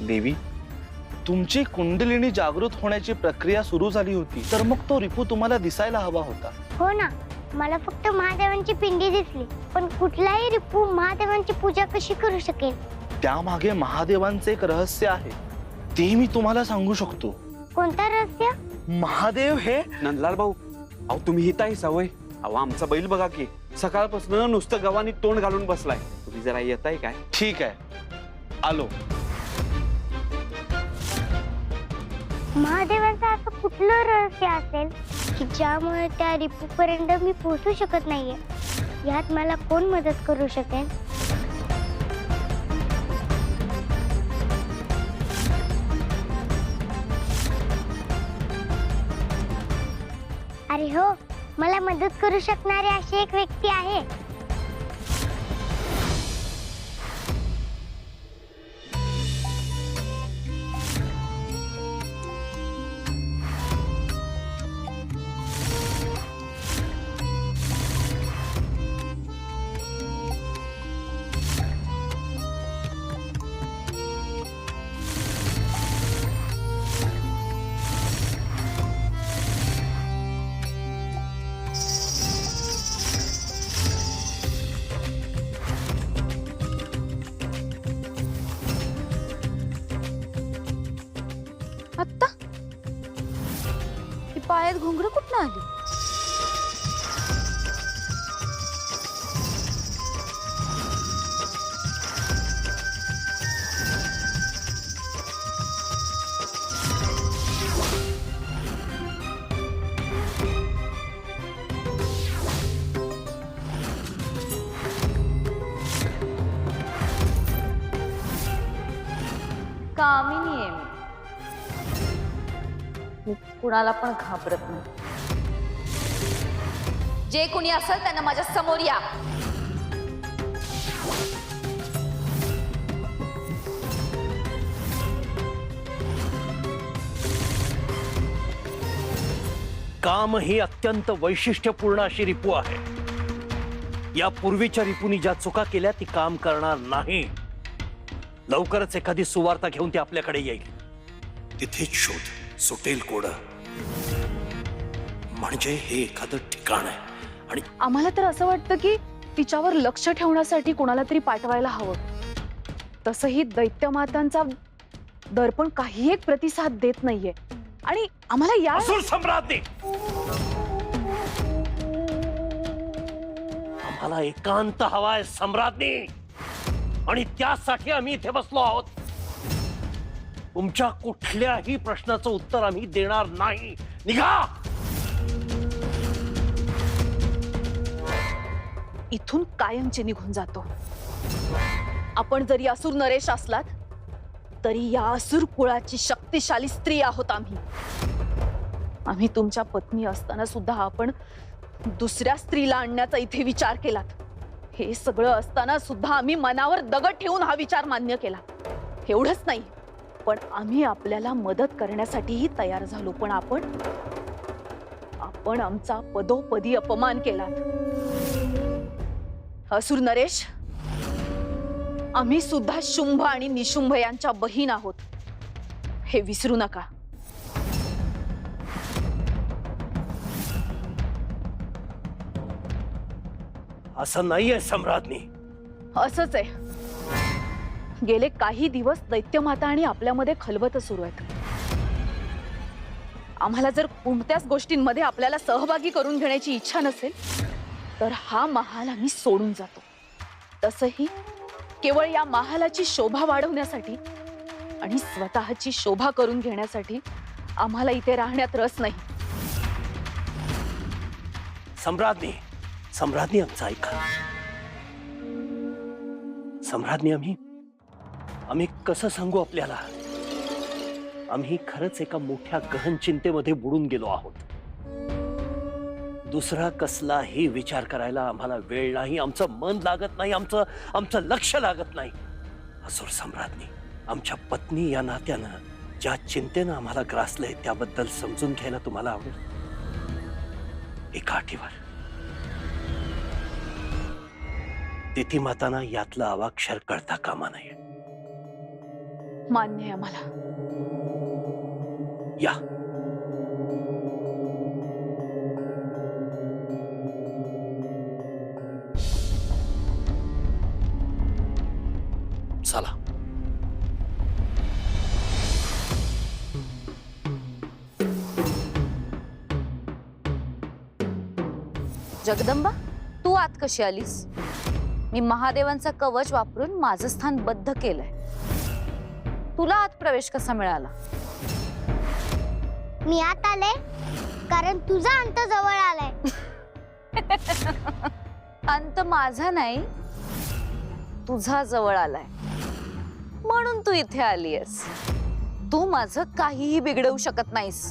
देवी, तुमची कुंडलिनी जागृत होण्याची प्रक्रिया सुरू झाली होती, तर मग तो रिपू तुम्हाला दिसायला हवा होता. हो ना, मला फक्त महादेवांची पिंडी दिसली, पण कुठलाही रिपू महादेवांची पूजा कशी करू शकेल? त्यामागे महादेवांचे एक रहस्य आहे, ते मी तुम्हाला सांगू शकतो. कोणता रहस्य? महादेव हे नंदलाल भाऊ, अहो तुम्ही इथं आहे सवय. अहो आमचा बैल बघा की सकाळपासून नुसतं गव्हाणी तोंड घालून बसलाय. तुम्ही जरा येताय काय? ठीक आहे, आलो. महादेवांचं असं कुठलं रहस्य असेल की ज्यामुळे त्या रिपू पर्यंत मी पोहोचू शकत नाहीये? यात मला कोण मदत करू शकेल? अरे हो, मला मदत करू शकणारी अशी एक व्यक्ती आहे. आत्ता ही पायात घुंगरू कुठनं आली? कामिनी आहे मी कुणाला पण घाबरत नाही. जे कुणी असेल त्यांना माझ्या समोर या. काम ही अत्यंत वैशिष्ट्यपूर्ण अशी रिपू आहे. या पूर्वीच्या रिपूनी ज्या चुका केल्या ती काम करणार नाही. लवकरच एखादी सुवार्ता घेऊन ती आपल्याकडे येईल. तिथेच शोध सुटेल कोड. म्हणजे हे एखादं ठिकाण आहे. आणि आम्हाला तर असं वाटतं की तिच्यावर लक्ष ठेवण्यासाठी कोणाला तरी पाठवायला हवं. तसंही दैत्यमातांचा दर्पण काही एक प्रतिसाद देत नाहीये. आणि आम्हाला या असुर सम्राज्ञी, आम्हाला एकांत हवाय सम्राज्ञी, आणि त्यासाठी आम्ही इथे बसलो आहोत. तुमच्या कुठल्याही प्रश्नाचं उत्तर आम्ही देणार नाही. निघा. इथून कायमचे निघून जातो. आपण जरी असुर नरेश असलात तरी या असुर कुळाची शक्तिशाली स्त्री आहोत आम्ही. आम्ही तुमच्या पत्नी असताना सुद्धा आपण दुसऱ्या स्त्रीला आणण्याचा इथे विचार केलात. हे सगळं असताना सुद्धा आम्ही मनावर दगड ठेवून हा विचार मान्य केला. एवढंच नाही, पण आम्ही आपल्याला मदत करण्यासाठीही तयार झालो. पण आपण आमचा पदोपदी अपमान केलात. असुर नरेश, आम्ही सुद्धा शुंभ आणि निशुंभ यांच्या बहीण आहोत, हे विसरू नका. असं नाहीये सम्राज्ञी. असंच आहे. गेले काही दिवस दैत्यमाता आणि आपल्यामध्ये खलबत सुरू आहेत. आम्हाला जर कोणत्याच गोष्टींमध्ये आपल्याला सहभागी करून घेण्याची इच्छा नसेल तर हा महाल आम्ही सोडून जातो. तसंही केवळ या महालाची शोभा वाढवण्यासाठी आणि स्वतःची शोभा करून घेण्यासाठी आम्हाला इथे राहण्यात रस नाही. सम्राज्ञी, सम्राज्ञी आमचं ऐका. सम्राज्ञी, आम्ही कसं सांगू आपल्याला? आम्ही खरंच एका मोठ्या गहन चिंतेमध्ये बुडून गेलो आहोत. दुसरा कसलाही विचार करायला आम्हाला वेळ नाही. आमचं मन लागत नाही. आमचं लक्ष लागत नाही. असुर सम्राज्ञी, आमच्या पत्नी या नात्यानं ज्या चिंतेनं आम्हाला ग्रासलंय त्याबद्दल समजून घ्यायला तुम्हाला आवडेल? एका अटीवर. तिथी मातांना यातलं अवाक्षर कळता कामा नये. मान्य आहे आम्हाला. या. चला. जगदंबा, तू आत कशी आलीस? मी महादेवांचा कवच वापरून माझं स्थान बद्ध केलंय. तुला आत प्रवेश कसा मिळाला? मी आत आले कारण तुझा अंत जवळ आलाय. अंत माझा नाही, तुझा जवळ आलाय म्हणून तू इथे आलीयस. तू माझं काहीही बिघडवू शकत नाहीस.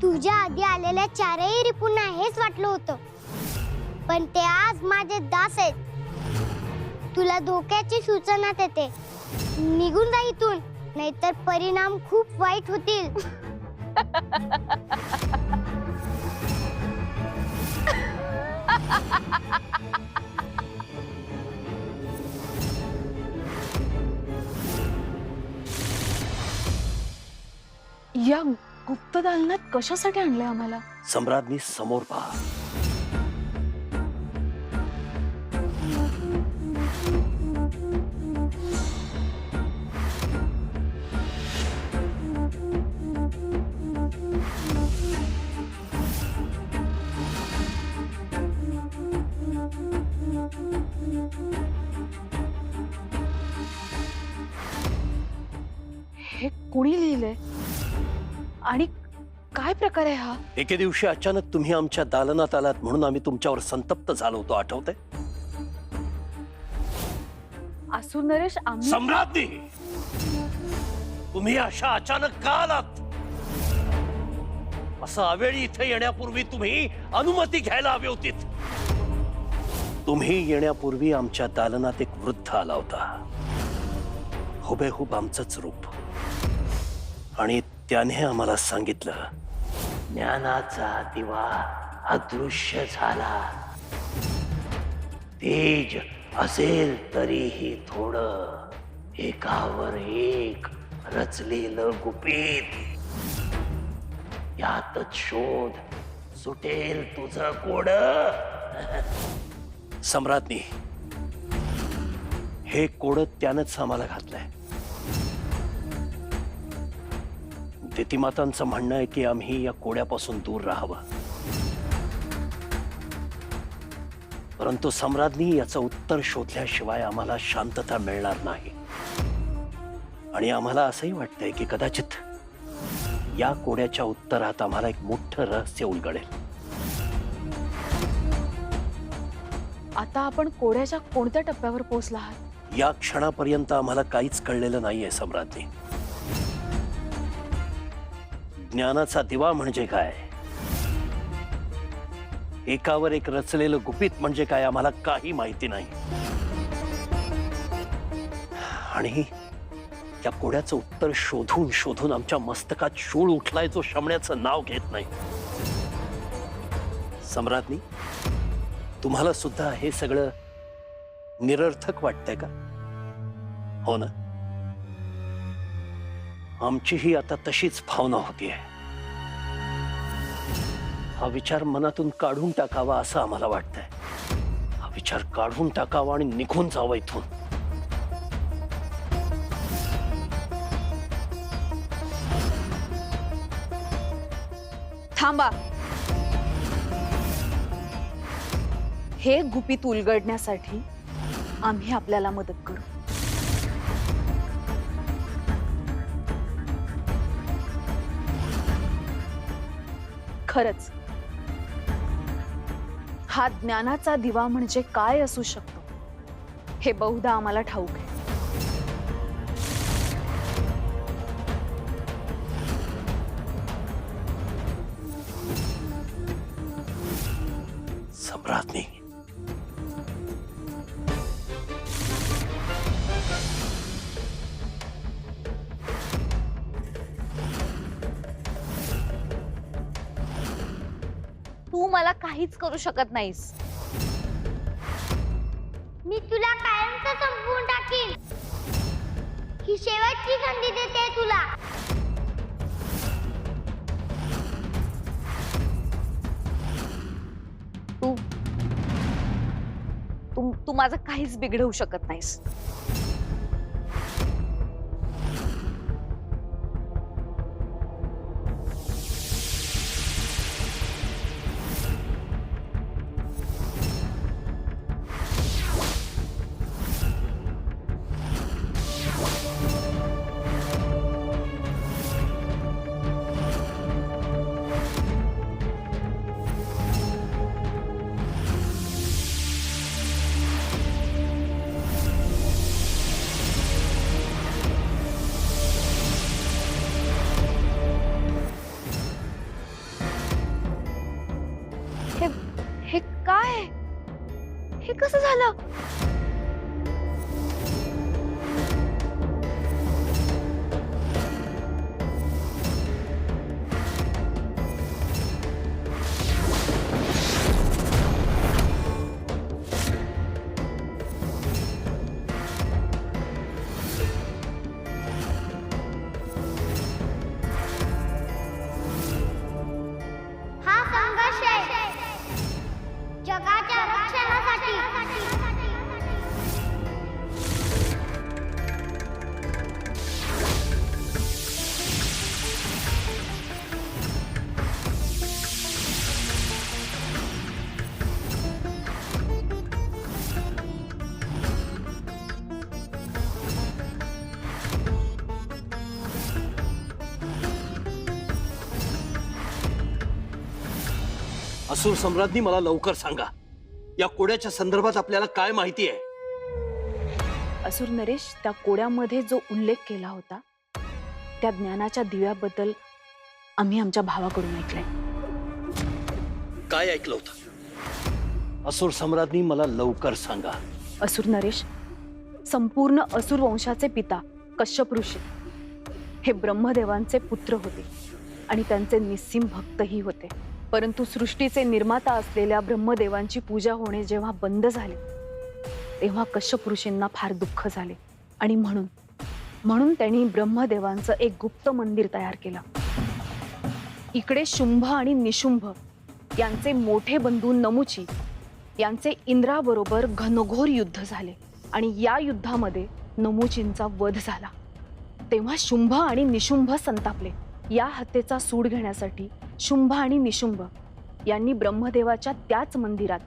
तुझ्या आधी आलेल्या चारही रिपूंना हेच वाटलं होतं, पण ते आज माझे दास आहेत. तुला धोक्याची सूचना देते, निघून जा इथून, नाहीतर परिणाम खूप वाईट होतील. या गुप्त दालनात कशासाठी आणलंय आम्हाला? सम्राज्ञी समोर पहा. हे कोणी लिहिलंय आणि काय प्रकार आहे हा? एके दिवशी अचानक तुम्ही आमच्या दालनात आलात म्हणून आम्ही तुमच्यावर संतप्त झालो होतो, आठवतंय? असुर नरेश, आम्ही सम्राज्ञी, तुम्ही अशा अचानक का आलात? असं अवेळी इथे येण्यापूर्वी तुम्ही अनुमती घ्यायला हवी होती. तुम्ही येण्यापूर्वी आमच्या दालनात एक वृद्ध आला होता, हुबेहूब आमचंच रूप. आणि त्याने आम्हाला सांगितलं, ज्ञानाचा दिवा अदृश्य झाला. तेज असेल तरीही थोडं, एकावर एक रचलेलं गुपित. यातच शोध, सुटेल तुझं कोड. सम्राज्ञी, हे कोड त्यानंच आम्हाला घातलंय. दितिमातांचं म्हणणं आहे की आम्ही या कोड्यापासून दूर राहावं, परंतु सम्राज्ञी, याचं उत्तर शोधल्याशिवाय आम्हाला शांतता मिळणार नाही. आणि आम्हाला असंही वाटतंय की कदाचित या कोड्याच्या उत्तरात आम्हाला एक मोठं रहस्य उलगडेल. आता आपण कोड्याच्या कोणत्या टप्प्यावर पोहोचला आहात? या क्षणापर्यंत आम्हाला काहीच कळलेलं नाहीये सम्राज्ञी. ज्ञानाचा दिवा म्हणजे काय, एकावर एक रचलेलं गुपित म्हणजे काय, आम्हाला काही माहिती नाही. आणि या कोड्याचं उत्तर शोधून शोधून आमच्या मस्तकात शूळ उठलाय, जो शमण्याचं नाव घेत नाही. सम्राज्ञी, तुम्हाला सुद्धा हे सगळं निरर्थक वाटतंय का? हो ना? आमचीही आता तशीच भावना होतीये. हा विचार मनातून काढून टाकावा असं आम्हाला वाटतंय. हा विचार काढून टाकावा आणि निघून जावं इथून. थांबा. हे गुपित उलगडण्यासाठी आम्ही आपल्याला मदत करू. खरच, हा ज्ञानाचा दिवा म्हणजे काय असू शकतो हे बहुधा आम्हाला ठाऊक आहे. सम्राज्ञी, तू मला काहीच करू शकत नाहीस. मी तुला कायमचं संपवून टाकीन. ही शेवटची संधी देते तुला. तू तू तू माझं काहीच बिघडवू शकत नाहीस. हे काय? हे कसं झालं? हा संघर्ष आहे जगाच्या रक्षणासाठी. असुर सम्राज्ञी, मला लवकर सांगा, या कोड्याच्या संदर्भात आपल्याला काय माहिती आहे? असुर नरेश, त्या कोड्यामध्ये जो उल्लेख केला होता त्या ज्ञानाच्या दिव्याबद्दल आम्ही आमच्या भावाकडून ऐकलंय. काय ऐकलं होतं? असुर सम्राज्ञी, मला लवकर सांगा. असुर नरेश, संपूर्ण असुर वंशाचे पिता कश्यप ऋषी हे ब्रह्मदेवांचे पुत्र होते आणि त्यांचे निस्सीम भक्तही होते. परंतु सृष्टीचे निर्माता असलेल्या ब्रह्मदेवांची पूजा होणे जेव्हा बंद झाले तेव्हा कश्यप ऋषींना फार दुःख झाले आणि म्हणून त्यांनी ब्रह्मदेवांचं एक गुप्त मंदिर तयार केलं. इकडे शुंभ आणि निशुंभ यांचे मोठे बंधू नमुची यांचे इंद्राबरोबर घनघोर युद्ध झाले आणि या युद्धामध्ये नमुचींचा वध झाला. तेव्हा शुंभ आणि निशुंभ संतापले. या हत्येचा सूड घेण्यासाठी शुंभ आणि निशुंभ यांनी ब्रह्मदेवाच्या त्याच मंदिरात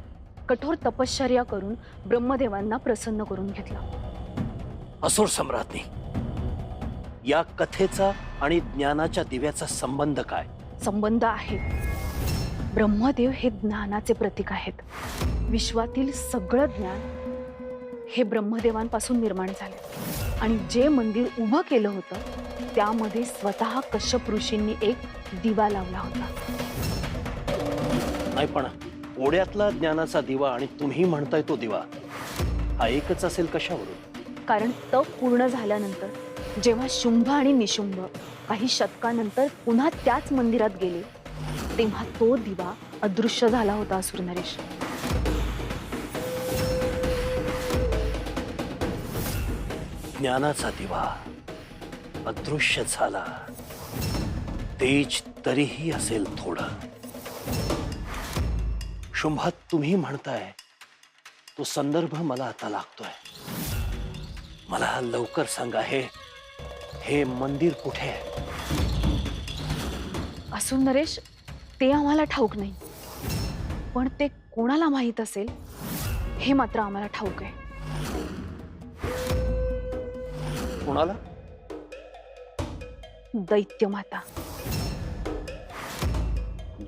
कठोर तपश्चर्या करून ब्रह्मदेवांना प्रसन्न करून घेतलं. असुर सम्राज्ञी, या कथेचा आणि ज्ञानाच्या दिव्याचा संबंध काय? संबंध आहे. ब्रह्मदेव हे ज्ञानाचे प्रतीक आहेत. विश्वातील सगळं ज्ञान हे ब्रह्मदेवांपासून निर्माण झाले आणि जे मंदिर उभं केलं होतं त्यामध्ये स्वतः कश्यप ऋषींनी एक दिवा लावला होता. नाही, पण ओढ्यातला ज्ञानाचा दिवा आणि तुम्ही म्हणताय तो दिवा हा एकच असेल कशावरून? कारण तप पूर्ण झाल्यानंतर जेव्हा शुंभ आणि निशुंभ काही शतकानंतर पुन्हा त्याच मंदिरात गेले तेव्हा तो दिवा अदृश्य झाला होता. असुर नरेश, ज्ञानाचा दिवा अदृश्य झाला. तेज तरीही असेल थोडं. शुंभात तुम्ही म्हणताय तो संदर्भ मला आता लागतोय. मला लवकर सांगा, हे मंदिर कुठे आहे? असुर नरेश, ते आम्हाला ठाऊक नाही, पण ते कोणाला माहीत असेल हे मात्र आम्हाला ठाऊक आहे. कोणाला? दैत्य माता.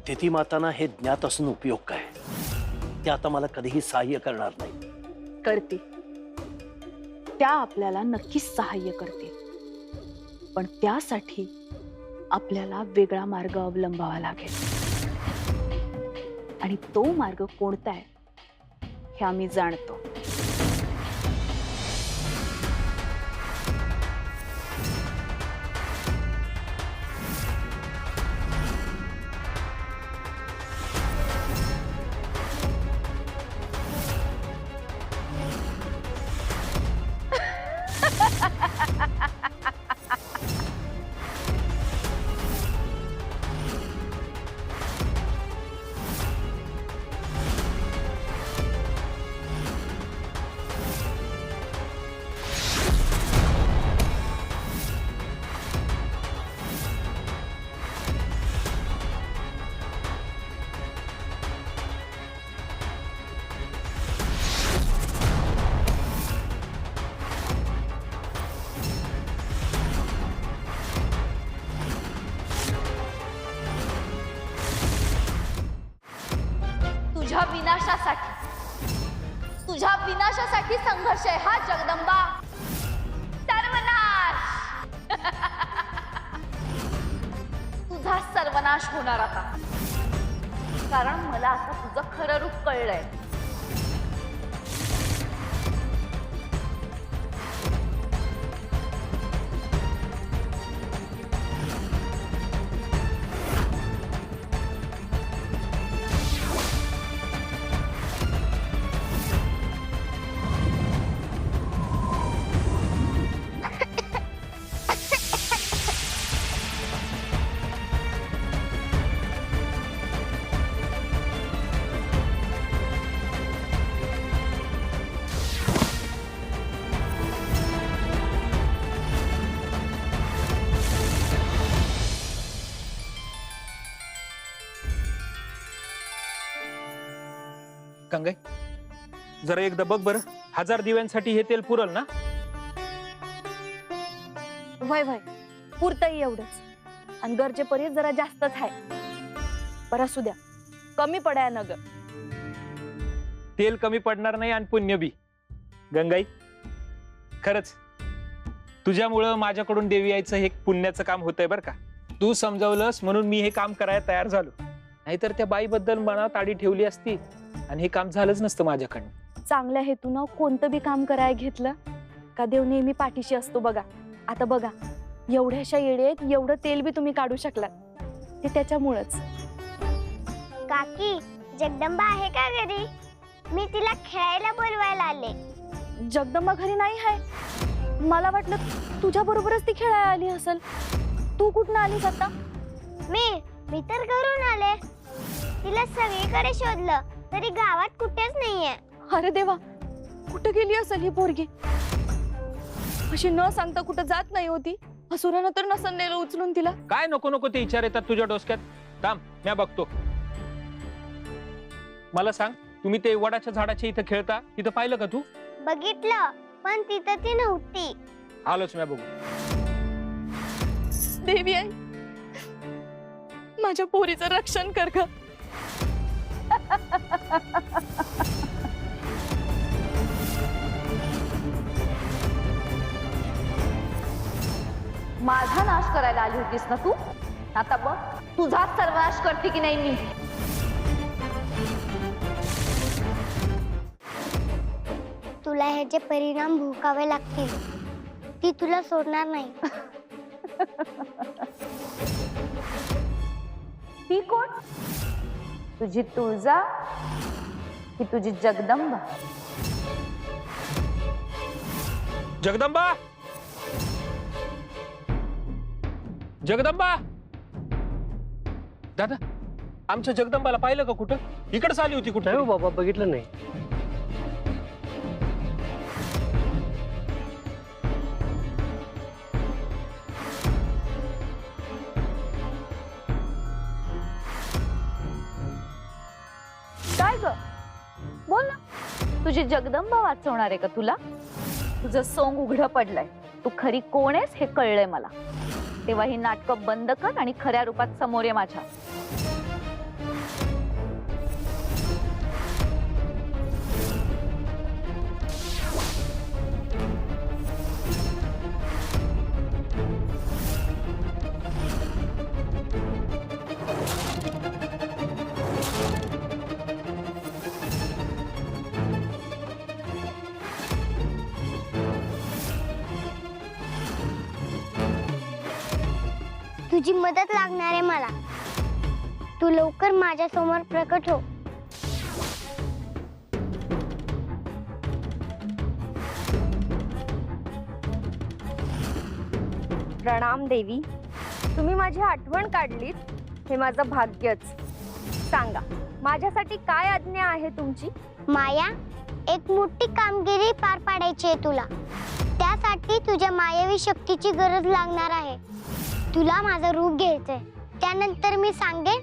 दिती मातांना हे ज्ञात असून उपयोग काय? ते आता मला कधीही सहाय्य करणार नाही. करते, त्या आपल्याला नक्कीच सहाय्य करते, पण त्यासाठी आपल्याला वेगळा मार्ग अवलंबावा लागेल आणि तो मार्ग कोणता आहे हे आम्ही जाणतो. विनाशासाठी संघर्ष आहे हा जगदंबा. सर्वनाश. तुझा सर्वनाश होणार आता, कारण मला आता तुझं खरं रूप कळलंय. गंगे, जरा एकदा बघ बरं, 1000 दिव्यांसाठी हे तेल पुरल ना? वय वय पुरतही एवढंच, आणि गरजेपर्यंत जरा जास्तच आहे. बरं असू द्या, कमी पडाय न ग. तेल कमी पडणार नाही आणि पुण्य बी. गंगाई, खरंच तुझ्यामुळं माझ्याकडून देवी यायचं हे पुण्याचं काम होतंय बरं का. तू समजावलंस म्हणून मी हे काम करायला तयार झालो, नाहीतर त्या बाईबद्दल मनात आडी ठेवली असती आणि हे काम झालंच नसतं माझ्याकडनं. चांगल्या हेतून कोणतं बी काम करायला घेतलं का देव नेहमी पाठीशी असतो बघा. आता बघा, एवढ्याशा येडेत एवढं तेल बी तुम्ही काढू शकलात, ते त्याच्यामुळेच. काकी, जगदंबा आहे का घरी? मी तिला खेळायला बोलवायला आले. जगदंबा घरी नाही आहे. मला वाटलं तुझ्या बरोबरच ती खेळायला आली असेल. तू कुठनं आलीस आता? मी तर घरून आले. तिला सगळीकडे शोधलं तरी गावात कुठेच नाहीये. अरे देवा, कुठं गेली असेल ही पोरगी? अशी न सांगता कुठं जात नाही होती. असुरानं तर नसन नेलं उचलून तिला. काय नको नको ते विचार येतात तुझ्या डोसक्यात. थांब, मी बघतो. मला सांग, तुम्ही ते वडाच्या झाडाच्या इथं खेळता, तिथं पाहिलं का तू? बघितलं, पण तिथं ती नव्हती. आलोच मी बघू. देवी आई, माझ्या पोरीचं रक्षण कर ग. माझा नाश करायला आली होतीस ना तू? आता बघ तुझा सर्वनाश करते की नाही मी. तुला ह्याचे परिणाम भोगावे लागतील. ती तुला सोडणार नाही. ती कोण? तुझी तुळजा की तुझी जगदंबा? जगदंबा, जगदंबा. दादा, आमच्या जगदंबाला पाहिलं का कुठं? इकडच आली होती कुठं? बाबा, बघितलं नाही. काय ग? बोल ना. तुझी जगदंबा वाचवणार आहे का तुला? तुझं सोंग उघडं पडलंय. तू खरी कोण आहेस हे कळलंय मला. तेव्हा ही नाटकं बंद कर आणि खऱ्या रूपात समोर ये माझ्या. तुझी मदत लागणार आहे मला. तू लवकर माझ्या समोर प्रकट हो. प्रणाम देवी. तुम्ही माझी आठवण काढलीत हे माझं भाग्यच. सांगा, माझ्यासाठी काय आज्ञा आहे तुमची? माया, एक मोठी कामगिरी पार पाडायची आहे तुला. त्यासाठी तुझ्या मायावी शक्तीची गरज लागणार आहे. तुला माझं रूप घ्यायचंय. त्यानंतर मी सांगेन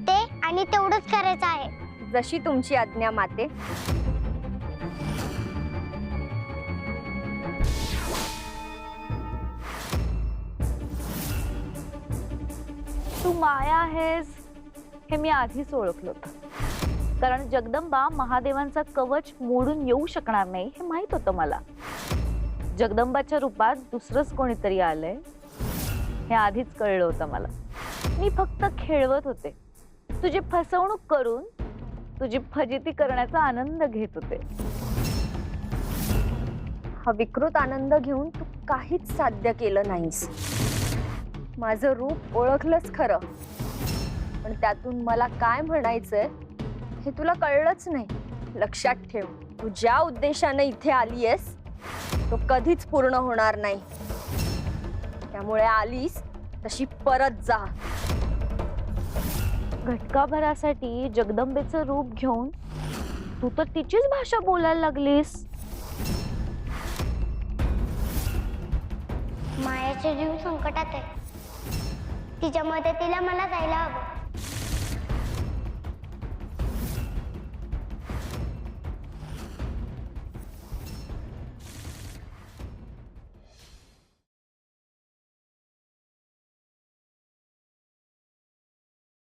ते आणि तेवढंच करायचं आहे. जशी तुमची आज्ञा माते. तू माया आहेस हे मी आधीच ओळखलं होतं. कारण जगदंबा महादेवांचा कवच मोडून येऊ शकणार नाही हे माहित होतं मला. जगदंबाच्या रूपात दुसरंच कोणीतरी आलंय हे आधीच कळलं होतं मला. मी फक्त खेळवत होते, तुझी फसवणूक करून तुझी फजिती करण्याचा आनंद घेत होते. हा विकृत आनंद घेऊन तू काहीच साध्य केलं नाहीस. माझं रूप ओळखलंच खरं, पण त्यातून मला काय म्हणायचंय हे तुला कळलंच नाही. लक्षात ठेव, तू ज्या उद्देशाने इथे आलीयस तो कधीच पूर्ण होणार नाही. त्यामुळे आलीस तशी परत जा. घटकाभरासाठी जगदंबेचं रूप घेऊन तू तर तिचीच भाषा बोलायला लागलीस. मायाचे जीव संकटात आहे, तिच्या मदतीला मला जायला हवं.